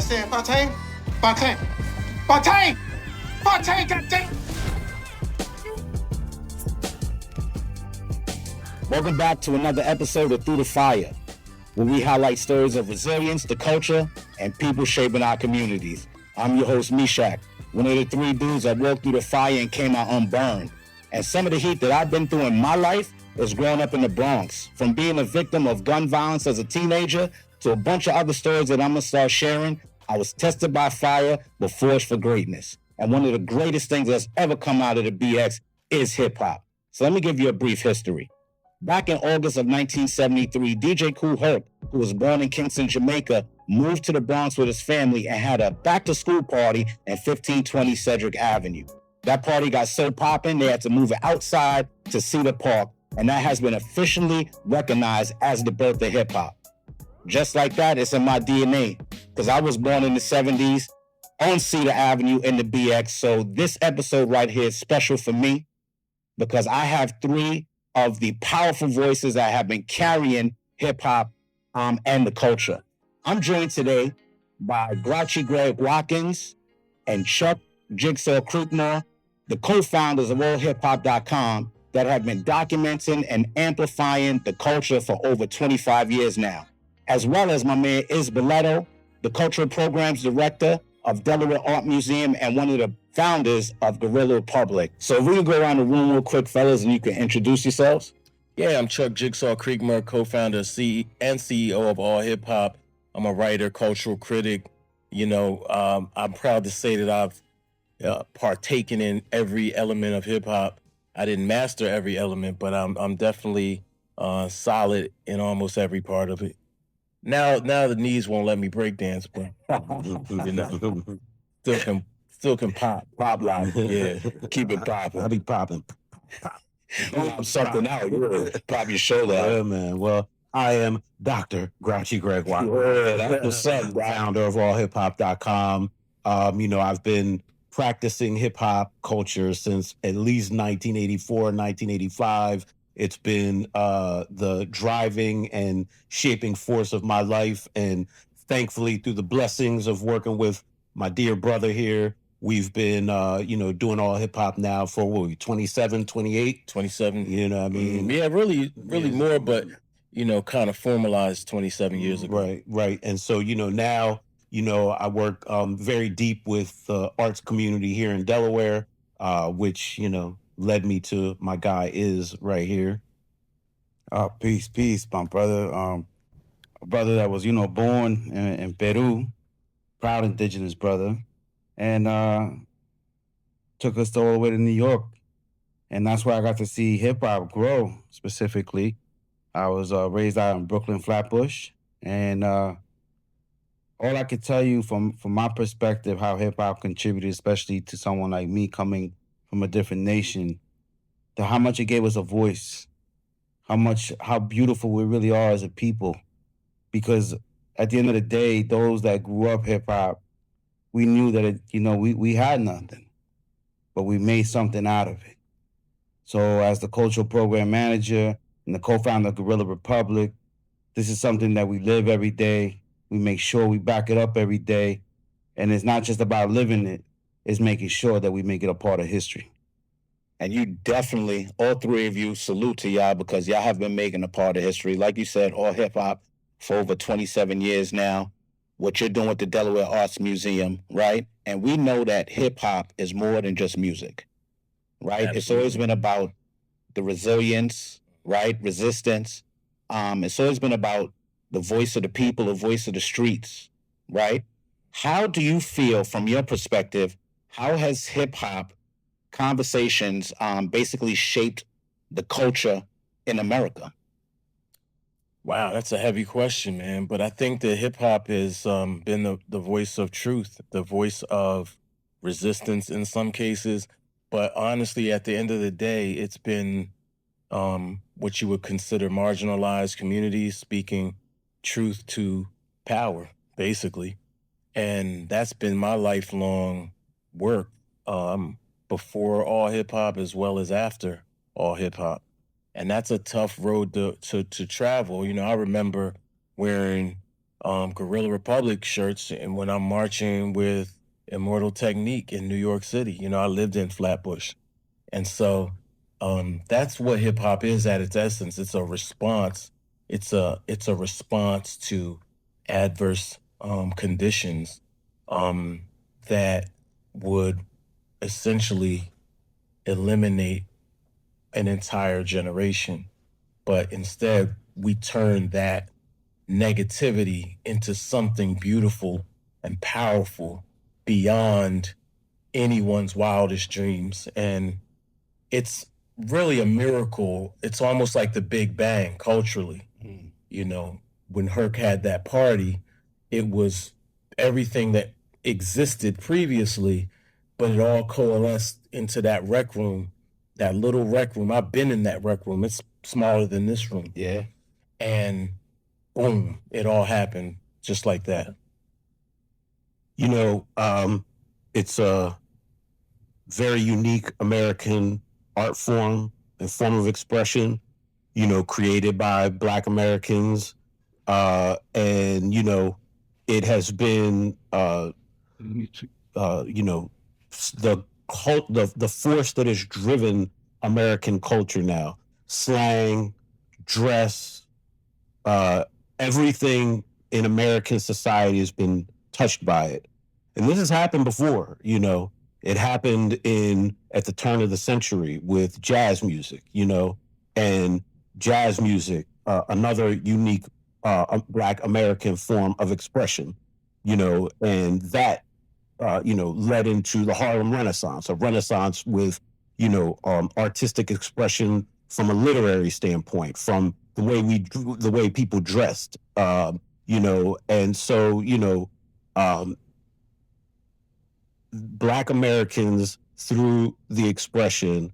understand, Fontaine? Fontaine! Fontaine! Fontaine, goddamn! Welcome back to another episode of Through the Fire, where we highlight stories of resilience, the culture, and people shaping our communities. I'm your host, Meeshach, one of the three dudes that walked through the fire and came out unburned. And some of the heat that I've been through in my life is growing up in the Bronx. From being a victim of gun violence as a teenager to a bunch of other stories that I'm gonna start sharing, I was tested by fire but forged for greatness. And one of the greatest things that's ever come out of the BX is hip hop. So let me give you a brief history. Back in August of 1973, DJ Kool Herc, who was born in Kingston, Jamaica, moved to the Bronx with his family and had a back-to-school party at 1520 Cedric Avenue. That party got so popping, they had to move it outside to Cedar Park, and that has been officially recognized as the birth of hip-hop. Just like that, it's in my DNA, because I was born in the 70s on Cedar Avenue in the BX, so this episode right here is special for me because I have three of the powerful voices that have been carrying hip-hop and the culture. I'm joined today by Grouchy Watkins and Chuck Jigsaw Creekmur, the co-founders of allhiphop.com that have been documenting and amplifying the culture for over 25 years now, as well as my man Iz Balleto, the cultural programs director of Delaware Art Museum and one of the founders of Guerrilla Republic. So if we can go around the room real quick, fellas, and you can introduce yourselves. Yeah, I'm Chuck Jigsaw Creekmur, co-founder and CEO of All Hip Hop. I'm a writer, cultural critic. I'm proud to say that I've partaken in every element of hip hop. I didn't master every element, but I'm definitely solid in almost every part of it. Now the knees won't let me break dance, but still can pop. Pop line. Yeah, keep it popping. I'll be popping. Pop something out. Yeah. Pop your shoulder out. Yeah, man. Well, I am Dr. Grouchy Greg Watkins. Yeah, that's what's up, bro. Founder of allhiphop.com. I've been practicing hip hop culture since at least 1984, 1985. It's been the driving and shaping force of my life. And thankfully, through the blessings of working with my dear brother here, we've been, doing all hip hop now for 27, 28? 27. You know what I mean? Yeah, really more, but, kind of formalized 27 years ago. Right. And so, now, I work very deep with the arts community here in Delaware, which, led me to my guy Iz right here. Peace, my brother. A brother that was, born in Peru, proud indigenous brother, and took us all the way to New York. And that's where I got to see hip hop grow specifically. I was raised out in Brooklyn, Flatbush, and all I could tell you from my perspective, how hip hop contributed, especially to someone like me coming from a different nation, to how much it gave us a voice, how beautiful we really are as a people. Because at the end of the day, those that grew up hip hop, we knew that we had nothing, but we made something out of it. So as the cultural program manager and the co-founder of Guerrilla Republic, this is something that we live every day. We make sure we back it up every day. And it's not just about living it, it's making sure that we make it a part of history. And you definitely, all three of you, salute to y'all because y'all have been making a part of history. Like you said, all hip hop for over 27 years now. What you're doing with the Delaware Arts Museum, right? And we know that hip hop is more than just music, right? Absolutely. It's always been about the resilience, right? Resistance. It's always been about the voice of the people, the voice of the streets, right? How do you feel from your perspective, how has hip hop conversations basically shaped the culture in America? Wow, that's a heavy question, man. But I think that hip hop has been the voice of truth, the voice of resistance in some cases. But honestly, at the end of the day, it's been what you would consider marginalized communities speaking truth to power, basically. And that's been my lifelong work before all hip hop as well as after all hip hop. And that's a tough road to travel. I remember wearing Guerrilla Republic shirts, and when I'm marching with Immortal Technique in New York City. You know, I lived in Flatbush. And so that's what hip hop is at its essence. It's a response. It's a response to adverse conditions that would essentially eliminate an entire generation. But instead, we turn that negativity into something beautiful and powerful beyond anyone's wildest dreams. And it's really a miracle. It's almost like the Big Bang culturally. You know, when Herc had that party, it was everything that existed previously, but it all coalesced into that rec room, that little rec room. I've been in that rec room. It's smaller than this room. Yeah. And boom, it all happened just like that. You know, it's a very unique American art form and form of expression, you know, created by Black Americans. And, you know, it has been, you know, the force that has driven American culture now. Slang, dress, everything in American society has been touched by it. And this has happened before, you know. It happened at the turn of the century with jazz music, you know, and jazz music, another unique Black American form of expression, you know, and that, you know, led into the Harlem Renaissance, a Renaissance with, you know, artistic expression from a literary standpoint, from the way people dressed, you know, and so, you know, Black Americans, through the expression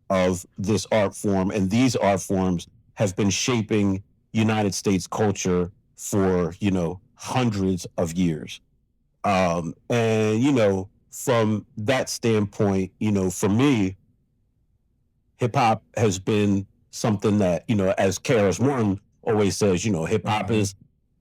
of this art form and these art forms, have been shaping United States culture for, you know, hundreds of years. And, you know, from that standpoint, you know, for me, hip hop has been something that, you know, as KRS-One always says, you know, hip hop is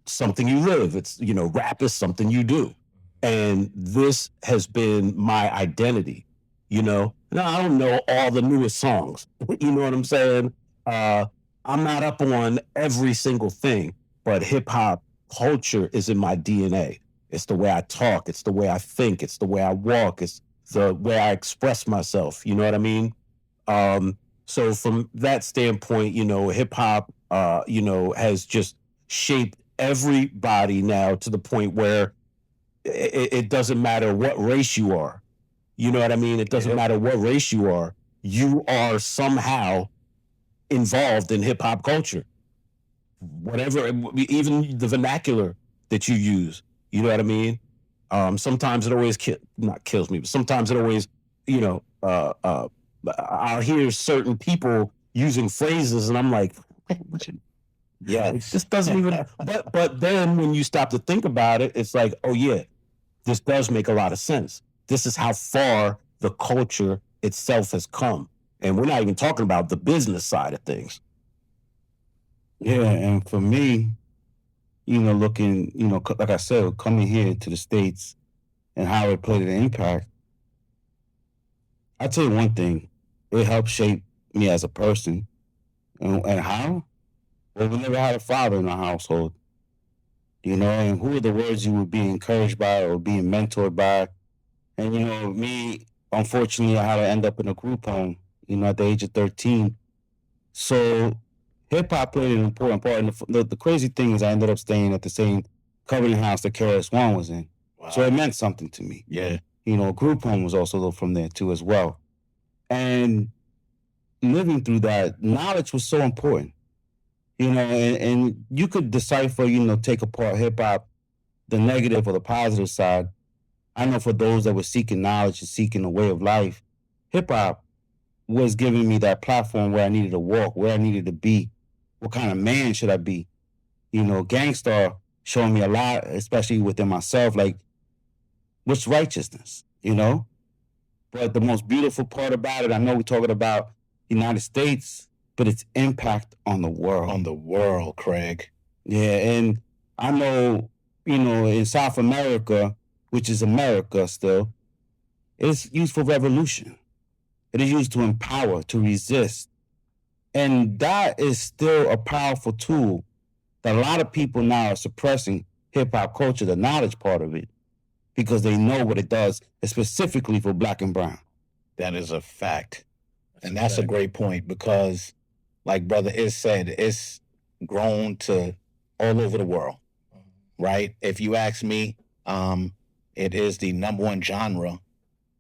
something you live. It's, you know, rap is something you do. And this has been my identity, you know. Now, I don't know all the newest songs, you know what I'm saying? I'm not up on every single thing, but hip hop culture is in my DNA. It's the way I talk. It's the way I think. It's the way I walk. It's the way I express myself. You know what I mean? So from that standpoint, you know, hip hop, you know, has just shaped everybody now to the point where it doesn't matter what race you are. You know what I mean? It doesn't matter what race you are somehow involved in hip hop culture. Whatever, even the vernacular that you use, you know what I mean? Sometimes it always not kills me, but sometimes it always, you know, I'll hear certain people using phrases and I'm like, yeah, it just doesn't even, but then when you stop to think about it, it's like, oh yeah, this does make a lot of sense. This is how far the culture itself has come. And we're not even talking about the business side of things. Yeah, and for me, you know, looking, you know, like I said, coming here to the States and how it played an impact, I'll tell you one thing, it helped shape me as a person. And how? Well, we never had a father in our household, you know, and who are the words you would be encouraged by or being mentored by? And, you know, me, unfortunately, I had to end up in a group home, you know, at the age of 13. So hip hop played an important part. And the crazy thing is I ended up staying at the same covenant house that KRS-One was in. Wow. So it meant something to me. Yeah. You know, group home was also from there too as well. And living through that, knowledge was so important. You know, and you could decipher, you know, take apart hip hop, the negative or the positive side. I know for those that were seeking knowledge and seeking a way of life, hip hop was giving me that platform where I needed to walk, where I needed to be, what kind of man should I be? You know, Gangstar showed me a lot, especially within myself, like, what's righteousness, you know? But the most beautiful part about it, I know we're talking about the United States, but its impact on the world. On the world, Craig. Yeah, and I know in South America, which is America still, it's used for revolution. It is used to empower, to resist. And that is still a powerful tool that a lot of people now are suppressing hip hop culture, the knowledge part of it, because they know what it does, specifically for Black and brown. That is a fact. And that's a great point because, like Brother Iz said, it's grown to all over the world, right? If you ask me, it is the #1 genre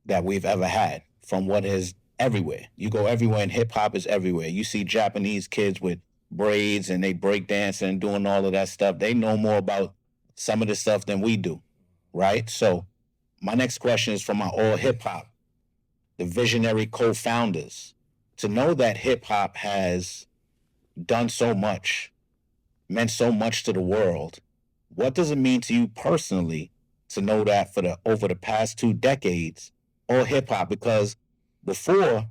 that we've ever had from what is everywhere. You go everywhere and hip hop is everywhere. You see Japanese kids with braids and they break dancing and doing all of that stuff. They know more about some of the stuff than we do, right? So my next question is from my all hip hop, the visionary co-founders. To know that hip hop has done so much, meant so much to the world, what does it mean to you personally to know that for over the past 2 decades, all hip hop? Because before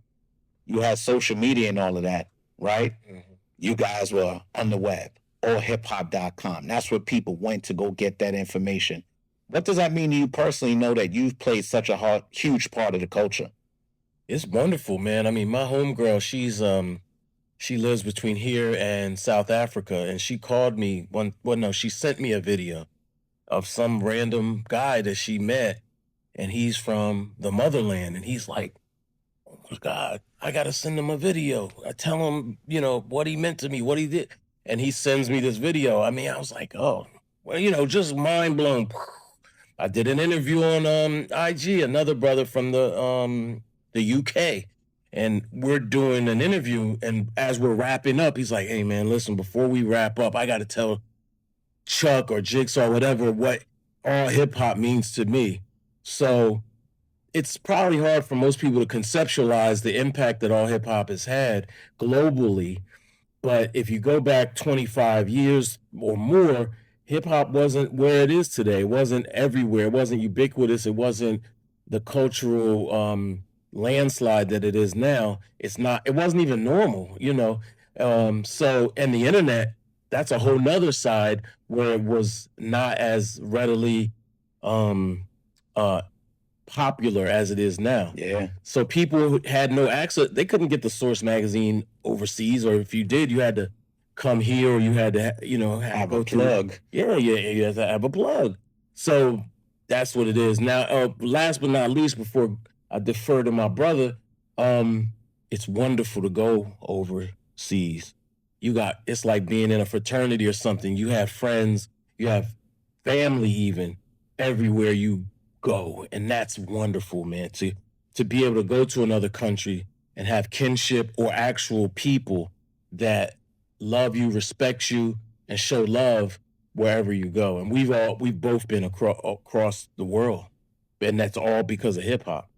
you had social media and all of that, right? Mm-hmm. You guys were on the web, allhiphop.com. That's where people went to go get that information. What does that mean to you personally, know that you've played such a huge part of the culture? It's wonderful, man. I mean, my homegirl, she lives between here and South Africa, and she called me she sent me a video of some random guy that she met, and he's from the motherland, and he's like, oh my God, I gotta send him a video. I tell him, what he meant to me, what he did, and he sends me this video. I mean, I was like, oh, well, just mind blown. I did an interview on IG, another brother from the UK, and we're doing an interview, and as we're wrapping up, he's like, hey man, listen, before we wrap up, I gotta tell Chuck or Jigsaw, whatever, what all hip hop means to me. So it's probably hard for most people to conceptualize the impact that all hip hop has had globally. But if you go back 25 years or more, hip hop wasn't where it is today. It wasn't everywhere. It wasn't ubiquitous. It wasn't the cultural landslide that it is now. It wasn't even normal, so, and the internet, that's a whole nother side where it was not as readily popular as it is now. Yeah. So people who had no access, they couldn't get the Source magazine overseas, or if you did, you had to come here, or you had to have a plug. Yeah, you had to have a plug. So that's what it is. Now, last but not least, before I defer to my brother, it's wonderful to go overseas. It's like being in a fraternity or something. You have friends, you have family even everywhere you go. And that's wonderful, man, to be able to go to another country and have kinship or actual people that love you, respect you, and show love wherever you go. And we've both been across the world, and that's all because of hip hop.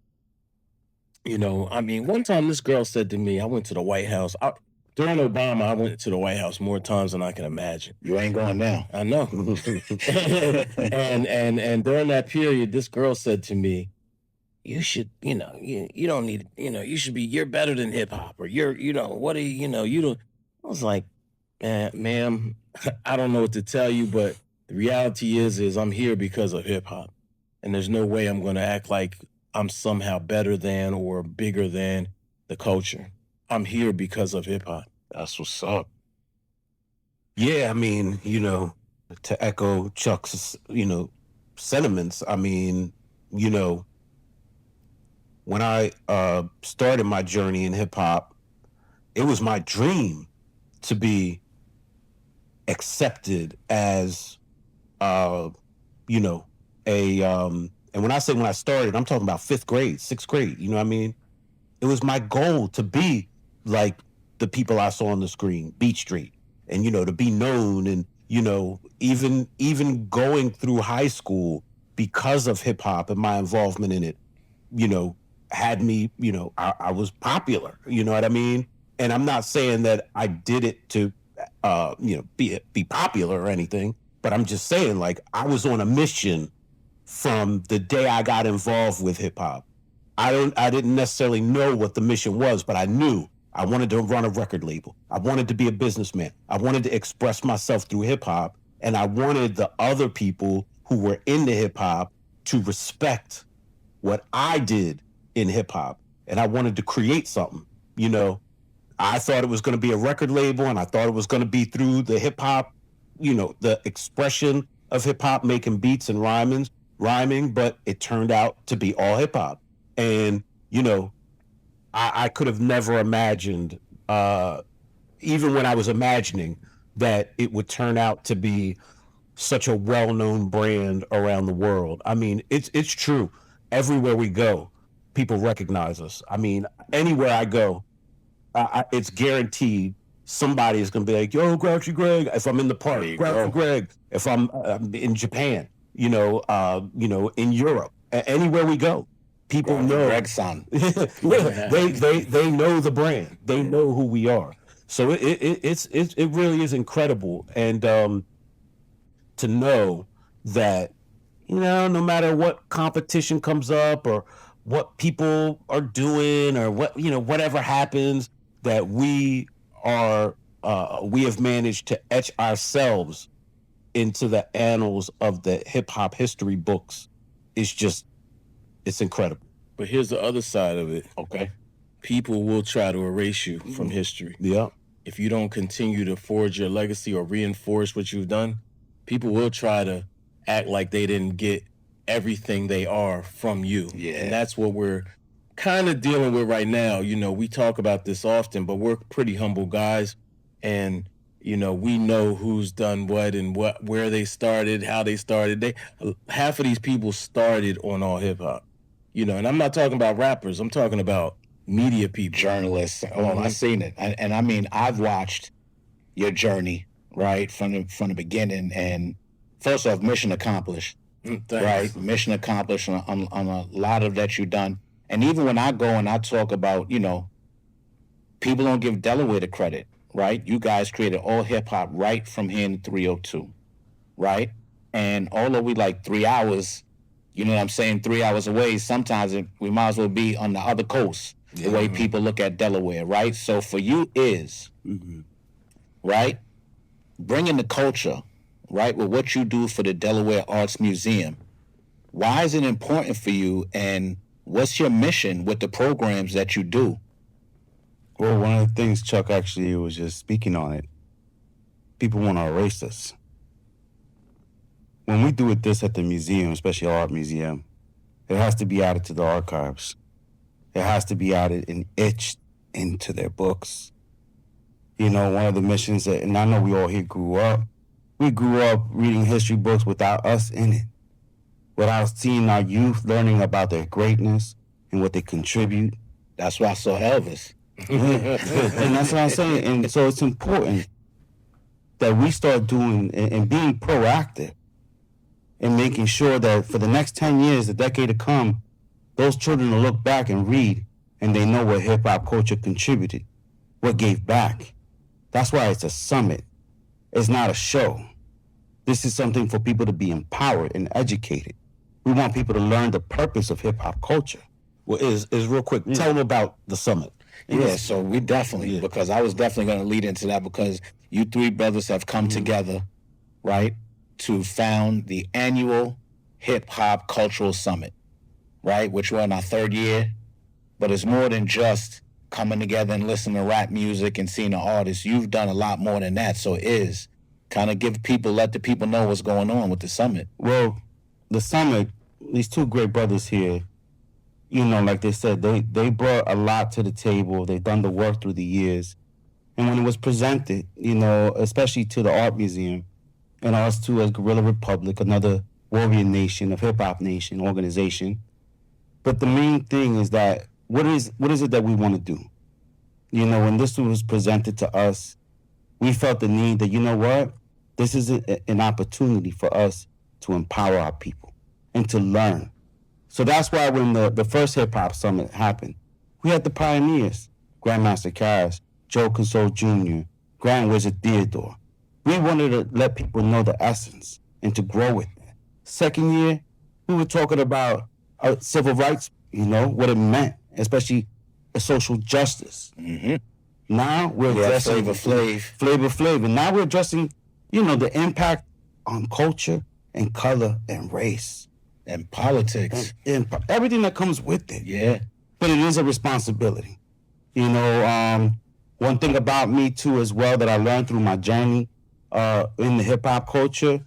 I mean, one time this girl said to me, I went to the White House. During Obama, I went to the White House more times than I can imagine. You ain't going now. I know. and during that period, this girl said to me, you should, you don't need, you're better than hip hop, or what are you don't. I was like, ma'am, I don't know what to tell you, but the reality is I'm here because of hip hop. And there's no way I'm going to act like I'm somehow better than or bigger than the culture. I'm here because of hip hop. That's what's up. Yeah, I mean, to echo Chuck's, sentiments, I mean, when I started my journey in hip hop, it was my dream to be accepted as, and when I say when I started, I'm talking about 5th grade, 6th grade, you know what I mean? It was my goal to be like the people I saw on the screen, Beat Street, and, to be known, and, even going through high school because of hip hop and my involvement in it, had me, I was popular, you know what I mean? And I'm not saying that I did it to, be popular or anything, but I'm just saying, like, I was on a mission from the day I got involved with hip hop. I didn't necessarily know what the mission was, but I knew I wanted to run a record label. I wanted to be a businessman. I wanted to express myself through hip hop And I wanted the other people who were into hip hop to respect what I did in hip hop. And I wanted to create something, you know. I thought it was going to be a record label, and I thought it was going to be through the hip hop, you know, the expression of hip hop, making beats and rhyming, but it turned out to be all hip hop. And, you know, I could have never imagined, even when I was imagining, that it would turn out to be such a well-known brand around the world. I mean, it's true. Everywhere we go, people recognize us. I mean, anywhere I go, it's guaranteed somebody is going to be like, yo, Grouchy Greg. If I'm in the park, Grouchy Greg. If I'm in Japan, you know, in Europe, anywhere we go, people know Greg's son. they know the brand. They know who we are. So it really is incredible. And to know that, you know, no matter what competition comes up or what people are doing or what, you know, whatever happens, that we have managed to etch ourselves into the annals of the hip hop history books. It's incredible. But here's the other side of it. Okay. People will try to erase you from history. Yeah. If you don't continue to forge your legacy or reinforce what you've done, people will try to act like they didn't get everything they are from you. Yeah. And that's what we're kind of dealing with right now. You know, we talk about this often, but we're pretty humble guys. And, you know, we know who's done what and where they started, how they started. Half of these people started on all hip hop. You know, and I'm not talking about rappers. I'm talking about media people. Journalists. Oh, I've seen it. And I mean, I've watched your journey, right, from the beginning. And first off, mission accomplished. Thanks. Right? Mission accomplished on a lot of that you've done. And even when I go and I talk about, you know, people don't give Delaware the credit, right? You guys created all hip-hop right from here in 302, right? And although we like 3 hours, you know what I'm saying, 3 hours away, sometimes we might as well be on the other coast, the way people look at Delaware, right? So for you is, right, bringing the culture, right, with what you do for the Delaware Arts Museum, why is it important for you, and what's your mission with the programs that you do? Well, one of the things Chuck actually was just speaking on it. People want to erase us. When we do this at the museum, especially our art museum, it has to be added to the archives. It has to be added and etched into their books. You know, one of the missions that, and I know we all here grew up reading history books without us in it, without seeing our youth learning about their greatness and what they contribute. That's why I saw Elvis. And that's what I'm saying. And so it's important that we start doing and being proactive and making sure that for the next 10 years, the decade to come, those children will look back and read and they know what hip-hop culture contributed, what gave back. That's why it's a summit. It's not a show. This is something for people to be empowered and educated. We want people to learn the purpose of hip-hop culture. Well, is real quick, tell them about the summit. Yeah, so we definitely, because I was definitely going to lead into that, because you three brothers have come together, right, to found the annual Hip Hop Cultural Summit, right, which we're in our third year. But it's more than just coming together and listening to rap music and seeing the artists. You've done a lot more than that. So kind of let the people know what's going on with the summit. Well, the summit, these two great brothers here, you know, like they said, they brought a lot to the table. They've done the work through the years. And when it was presented, you know, especially to the Art Museum, and us too as Guerrilla Republic, another warrior nation, of hip-hop nation, organization. But the main thing is that, what is it that we want to do? You know, when this was presented to us, we felt the need that, you know what, this is an opportunity for us to empower our people and to learn. So that's why when the first hip-hop summit happened, we had the pioneers, Grandmaster Caz, Joe Console Jr., Grand Wizard Theodore. We wanted to let people know the essence and to grow with it. Second year, we were talking about civil rights, you know, what it meant, especially social justice. Mm-hmm. Now we're addressing Flavor Flav. Flavor Flav. And now we're addressing, you know, the impact on culture and color and race. And politics. And everything that comes with it. Yeah. But it is a responsibility. You know, one thing about me too as well that I learned through my journey in the hip hop culture,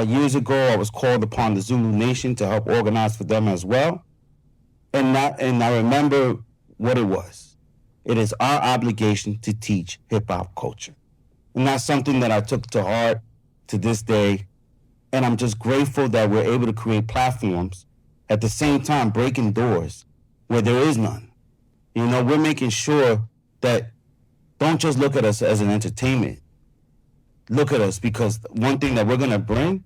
years ago I was called upon the Zulu Nation to help organize for them as well. And I remember what it was. It is our obligation to teach hip hop culture. And that's something that I took to heart to this day. And I'm just grateful that we're able to create platforms at the same time breaking doors where there is none. You know, we're making sure that don't just look at us as an entertainment. Look at us because one thing that we're going to bring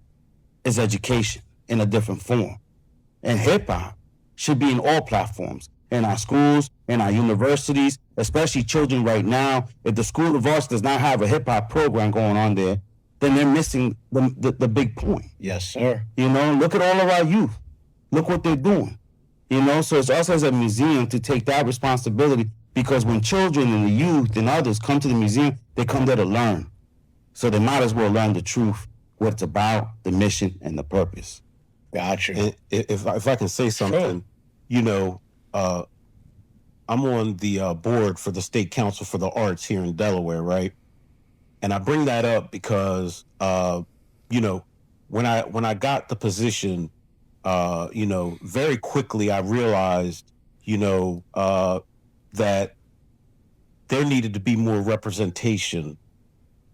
is education in a different form. And hip hop should be in all platforms, in our schools, in our universities, especially children right now. If the School of Arts does not have a hip hop program going on there, then they're missing the big point. Yes, sir. You know, look at all of our youth. Look what they're doing. You know, so it's us as a museum to take that responsibility because when children and the youth and others come to the museum, they come there to learn. So they might as well learn the truth, what it's about, the mission, and the purpose. Gotcha. And if I can say something, Sure. you know, I'm on the board for the State Council for the Arts here in Delaware, right? And I bring that up because, you know, when I got the position, you know, very quickly I realized, you know, that there needed to be more representation,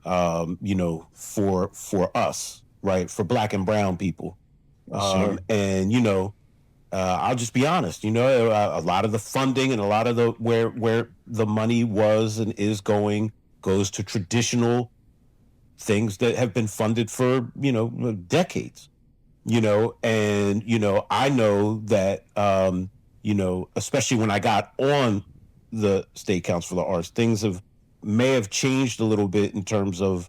you know, for us, right? For Black and brown people. Sure. And, you know, I'll just be honest, you know, a lot of the funding and a lot of the where the money was and is goes to traditional things that have been funded for, you know, decades, you know, and, you know, I know that, you know, especially when I got on the State Council for the Arts, things may have changed a little bit in terms of,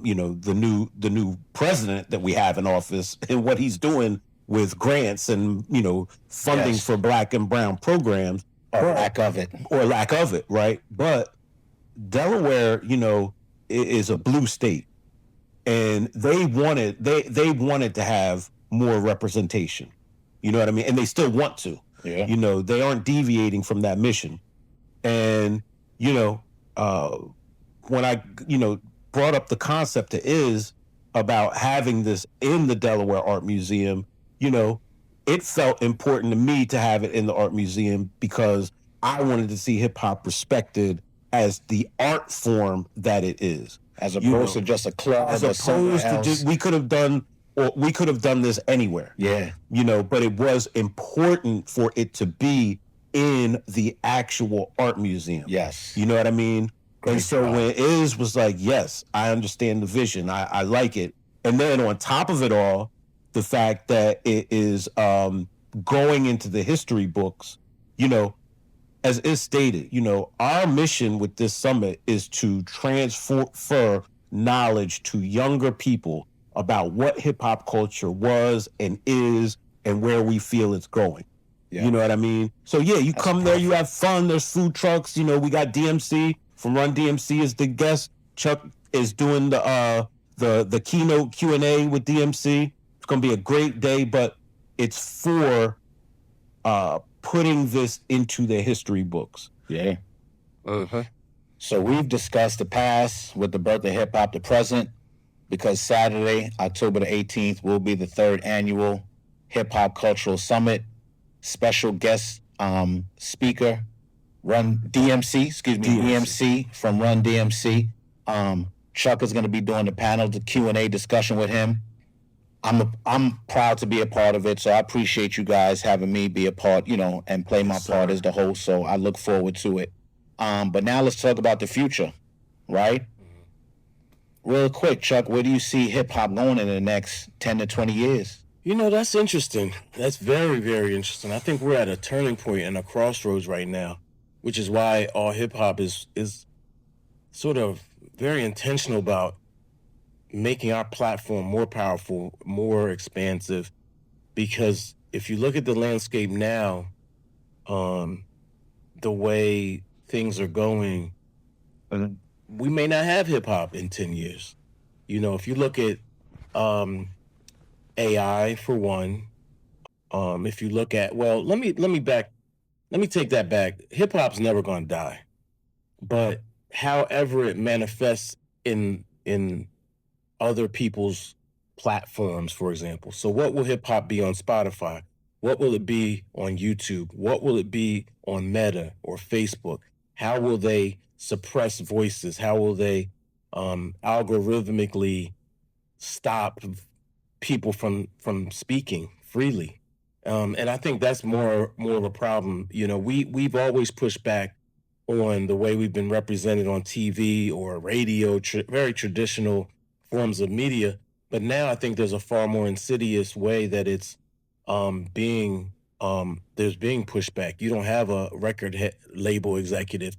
you know, the new president that we have in office and what he's doing with grants and, you know, funding Yes. for Black and brown programs. Or lack of it. Or lack of it, right? But Delaware, you know, is a blue state, and they wanted to have more representation. You know what I mean? And they still want to. Yeah. You know, they aren't deviating from that mission. And, you know, when I, you know, brought up the concept to Iz about having this in the Delaware Art Museum, you know, it felt important to me to have it in the art museum because I wanted to see hip hop respected as the art form that it is, As opposed to just a club as or something opposed to else. just we could have done this anywhere. Yeah. You know, but it was important for it to be in the actual art museum. Yes. You know what I mean? Great And so job. when Iz was like, yes, I understand the vision. I like it. And then on top of it all, the fact that it is going into the history books, you know, as is stated, you know, our mission with this summit is to transfer knowledge to younger people about what hip hop culture was and is and where we feel it's going. Yeah. You know what I mean? So yeah, you That's come there, you perfect. have fun. There's food trucks. You know, we got DMC from Run-DMC as the guest. Chuck is doing the keynote Q&A with DMC. It's gonna be a great day, but it's for putting this into the history books. Yeah. So we've discussed the past with the birth of hip hop, the present, because Saturday, October the 18th, will be the 3rd annual Hip Hop Cultural Summit. Special guest speaker, DMC from Run-DMC. Chuck is going to be doing the panel, the Q&A discussion with him. I'm proud to be a part of it, so I appreciate you guys having me be a part, you know, and play my part as the host. So I look forward to it. But now let's talk about the future, right? Real quick, Chuck, where do you see hip hop going in the next 10 to 20 years? You know, that's interesting. That's very, very interesting. I think we're at a turning point and a crossroads right now, which is why all hip hop is sort of very intentional about making our platform more powerful, more expansive. Because if you look at the landscape now, the way things are going, we may not have hip hop in 10 years. You know, if you look at AI for one. If you look at, well, let me take that back. Hip hop's never gonna die, but however it manifests in other people's platforms, for example. So what will hip hop be on Spotify? What will it be on YouTube? What will it be on Meta or Facebook? How will they suppress voices? How will they algorithmically stop people from speaking freely? And I think that's more of a problem. You know, we've always pushed back on the way we've been represented on TV or radio, very traditional forms of media. But now I think there's a far more insidious way that it's being pushed back. You don't have a record label executive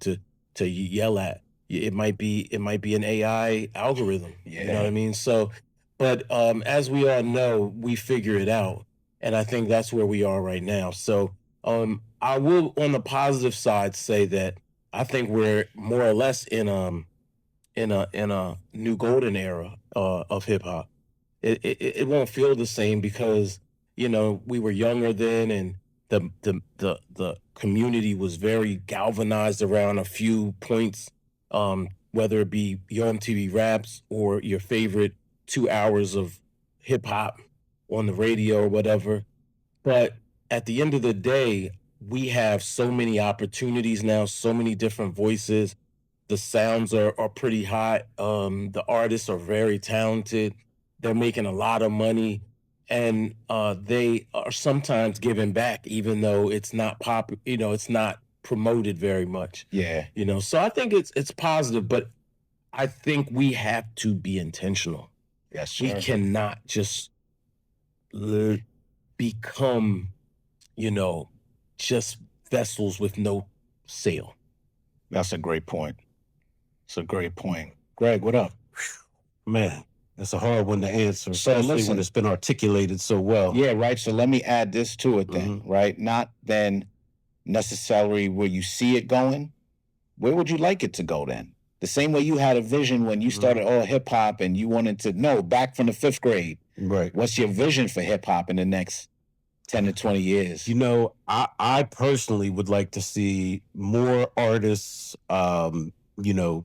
to yell at. It might be an AI algorithm. You know what I mean? So, but as we all know, we figure it out, and I think that's where we are right now. So I will, on the positive side, say that I think we're more or less in a new golden era of hip hop. It won't feel the same because, you know, we were younger then, and the community was very galvanized around a few points, whether it be your MTV Raps or your favorite 2 hours of hip hop on the radio or whatever. But at the end of the day, we have so many opportunities now, so many different voices. The sounds are pretty hot. The artists are very talented. They're making a lot of money, and they are sometimes giving back, even though it's not it's not promoted very much. Yeah. You know, so I think it's positive, but I think we have to be intentional. Yes, sir. We cannot just become, you know, just vessels with no sail. That's a great point. It's a great point. Greg, what up? Man, that's a hard one to answer, So especially listen. when it's been articulated so well. Yeah, right. So let me add this to it then, right? Not then necessarily where you see it going. Where would you like it to go then? The same way you had a vision when you started all hip hop and you wanted to know back from the 5th grade. Right. What's your vision for hip hop in the next 10 to 20 years? You know, I personally would like to see more artists, you know,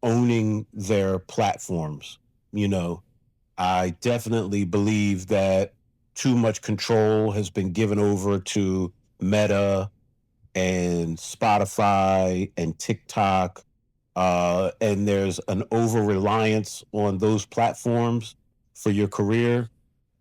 owning their platforms. You know, I definitely believe that too much control has been given over to Meta and Spotify and TikTok. And there's an over-reliance on those platforms for your career.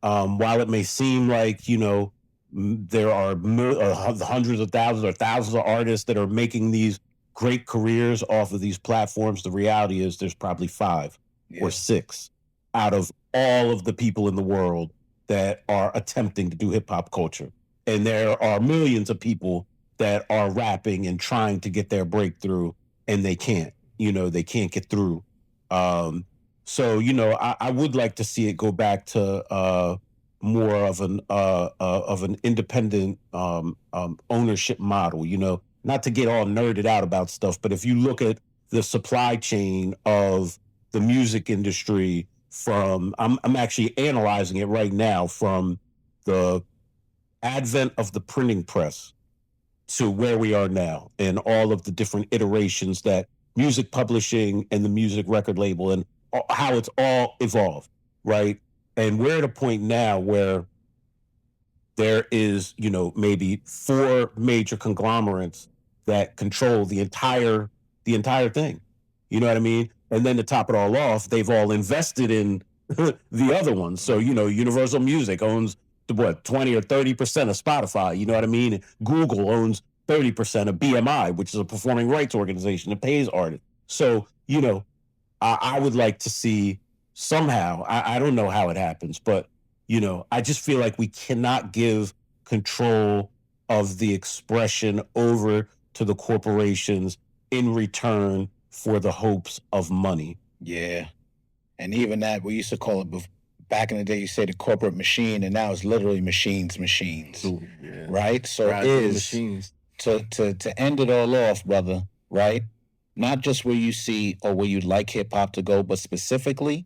While it may seem like, you know, there are hundreds of thousands or thousands of artists that are making these great careers off of these platforms, the reality is there's probably 5 or 6 out of all of the people in the world that are attempting to do hip hop culture. And there are millions of people that are rapping and trying to get their breakthrough, and they can't. You know, they can't get through. So, you know, I would like to see it go back to more of an independent ownership model. You know, not to get all nerded out about stuff, but if you look at the supply chain of the music industry, from I'm actually analyzing it right now, from the advent of the printing press to where we are now, and all of the different iterations that music publishing and the music record label and how it's all evolved, right? And we're at a point now where there is, you know, maybe 4 major conglomerates that control the entire thing. You know what I mean? And then to top it all off, they've all invested in the other ones. So, you know, Universal Music owns 20 or 30% of Spotify. You know what I mean? Google owns 30% of BMI, which is a performing rights organization that pays artists. So, you know, I would like to see somehow, I don't know how it happens, but, you know, I just feel like we cannot give control of the expression over to the corporations in return for the hopes of money. Yeah. And even that, we used to call it, back in the day, you say the corporate machine, and now it's literally machines, right? So it is machines. To end it all off, brother, right? Not just where you see or where you'd like hip hop to go, but specifically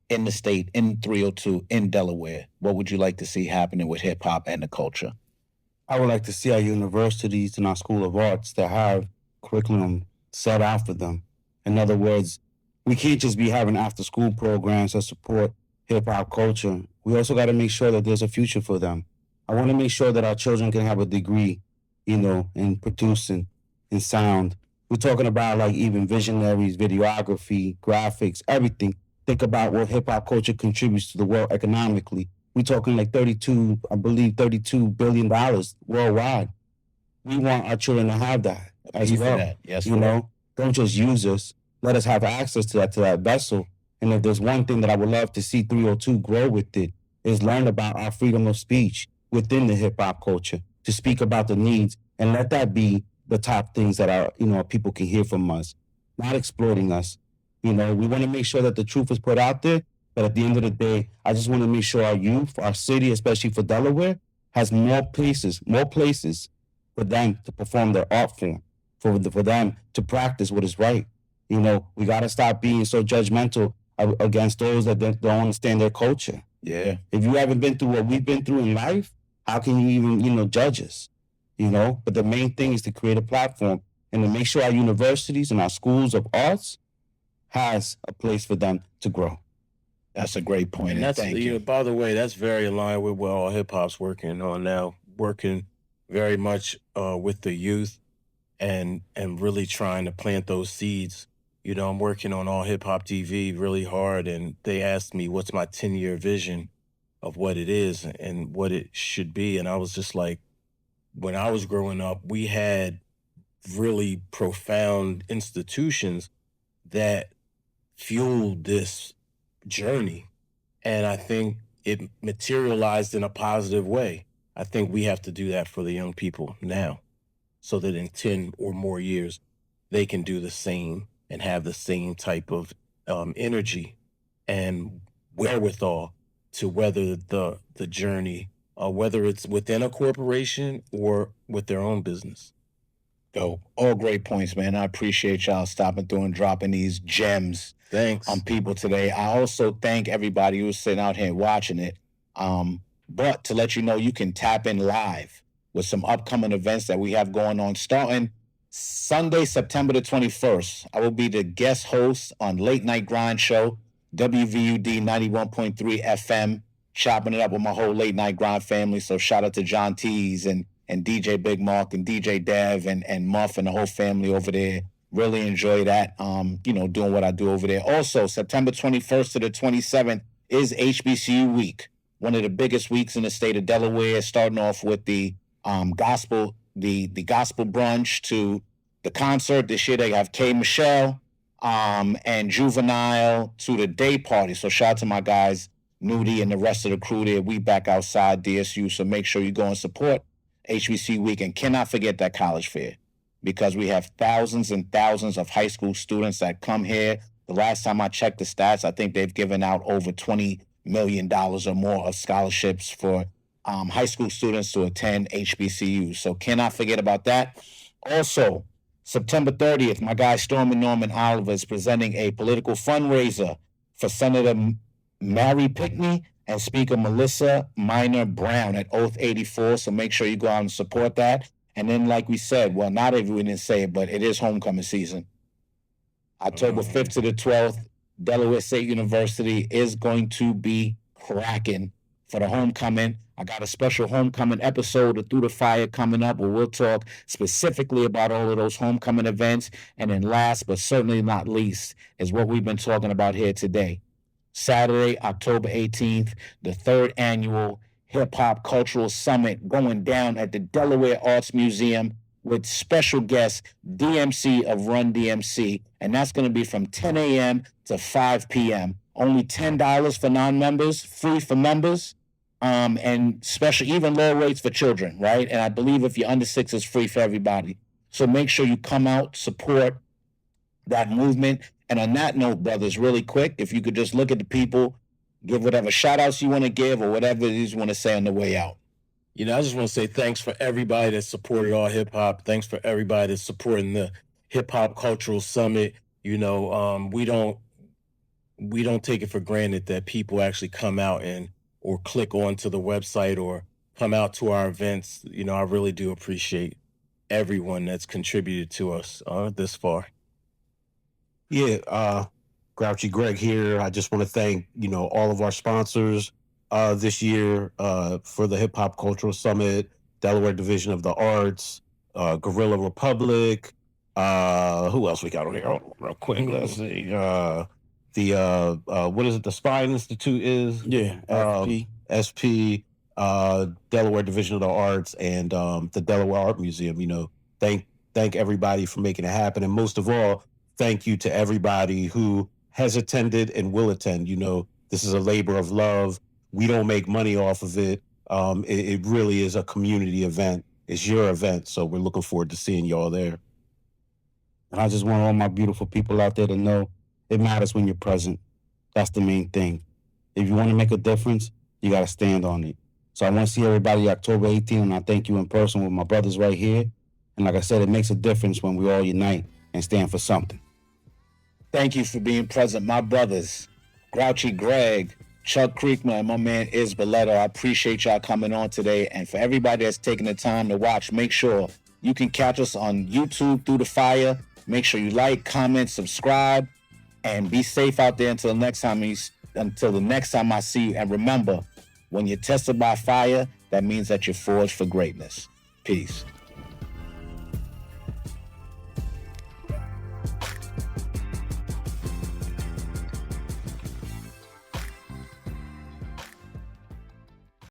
in the state, in 302, in Delaware? What would you like to see happening with hip hop and the culture? I would like to see our universities and our School of Arts that have curriculum set out for them. In other words, we can't just be having after-school programs that support hip-hop culture. We also got to make sure that there's a future for them. I want to make sure that our children can have a degree, in producing, in sound. We're talking about like even visionaries, videography, graphics, everything. Think about what hip-hop culture contributes to the world economically. We're talking like $32 billion worldwide. We want our children to have that as well. That. Yes, Don't just use us. Let us have access to that vessel. And if there's one thing that I would love to see 302 grow with it, is learn about our freedom of speech within the hip hop culture, to speak about the needs and let that be the top things that our people can hear from us, not exploiting us. We want to make sure that the truth is put out there. But at the end of the day, I just want to make sure our youth, our city, especially for Delaware, has more places for them to perform their art form, for them to practice what is right. We got to stop being so judgmental against those that don't understand their culture. Yeah. If you haven't been through what we've been through in life, how can you even, judge us? But the main thing is to create a platform and to make sure our universities and our schools of arts has a place for them to grow. That's a great point. And that's, thank you. By the way, that's very aligned with what all hip hop's working on now, working very much with the youth and really trying to plant those seeds. I'm working on All Hip Hop TV really hard, and they asked me what's my 10-year vision of what it is and what it should be. And I was just like, when I was growing up, we had really profound institutions that fueled this journey. And I think it materialized in a positive way. I think we have to do that for the young people now, so that in 10 or more years, they can do the same and have the same type of energy and wherewithal to weather the journey, whether it's within a corporation or with their own business. Yo, all great points, man. I appreciate y'all stopping through and dropping these gems. Thanks. On people today. I also thank everybody who's sitting out here watching it. But to let you know, you can tap in live with some upcoming events that we have going on. Starting Sunday, September the 21st, I will be the guest host on Late Night Grind Show, WVUD 91.3 FM, chopping it up with my whole Late Night Grind family. So shout out to John Tees and DJ Big Mark and DJ Dev and Muff and the whole family over there. Really enjoy that, doing what I do over there. Also, September 21st to the 27th is HBCU week, one of the biggest weeks in the state of Delaware, starting off with the gospel brunch to the concert. This year they have K. Michelle and Juvenile to the day party. So shout out to my guys, Nudie and the rest of the crew there. We back outside DSU, so make sure you go and support HBCU week. And cannot forget that college fair, because we have thousands and thousands of high school students that come here. The last time I checked the stats, I think they've given out over $20 million or more of scholarships for high school students to attend HBCUs. So cannot forget about that. Also, September 30th, my guy Stormin' Norman Oliver is presenting a political fundraiser for Senator Mary Pickney and Speaker Melissa Minor Brown at Oath 84. So make sure you go out and support that. And then, like we said, well, not everyone didn't say it, but it is homecoming season. October 5th to the 12th, Delaware State University is going to be cracking for the homecoming. I got a special homecoming episode of Through the Fire coming up, where we'll talk specifically about all of those homecoming events. And then last, but certainly not least, is what we've been talking about here today. Saturday, October 18th, the 3rd annual Hip Hop Cultural Summit going down at the Delaware Art Museum with special guest DMC of Run-DMC. And that's going to be from 10 a.m. to 5 p.m. Only $10 for non-members, free for members, and special, even lower rates for children, right? And I believe if you're under 6, it's free for everybody. So make sure you come out, support that movement. And on that note, brothers, really quick, if you could just look at the people, give whatever shout-outs you want to give or whatever it is you want to say on the way out. I just want to say thanks for everybody that supported All Hip Hop. Thanks for everybody that's supporting the Hip Hop Cultural Summit. We don't we don't take it for granted that people actually come out or click onto the website or come out to our events. You know, I really do appreciate everyone that's contributed to us this far. Yeah, Grouchy Greg here. I just want to thank, all of our sponsors this year for the Hip Hop Cultural Summit, Delaware Division of the Arts, Guerrilla Republic. Who else we got on here? Hold on, real quick. Let's see. What is it? The Spine Institute is? Yeah, FP. SP, Delaware Division of the Arts, and the Delaware Art Museum. Thank everybody for making it happen. And most of all, thank you to everybody who has attended and will attend. This is a labor of love. We don't make money off of it. It really is a community event. It's your event. So we're looking forward to seeing y'all there. And I just want all my beautiful people out there to know it matters when you're present. That's the main thing. If you want to make a difference, you got to stand on it. So I want to see everybody October 18th, and I thank you in person with my brothers right here. And like I said, it makes a difference when we all unite and stand for something. Thank you for being present, my brothers, Grouchy Greg, Chuck Creekmur, and my man Iz Balleto. I appreciate y'all coming on today. And for everybody that's taking the time to watch, make sure you can catch us on YouTube Through the Fire. Make sure you like, comment, subscribe, and be safe out there until the next time I see you. And remember, when you're tested by fire, that means that you're forged for greatness. Peace.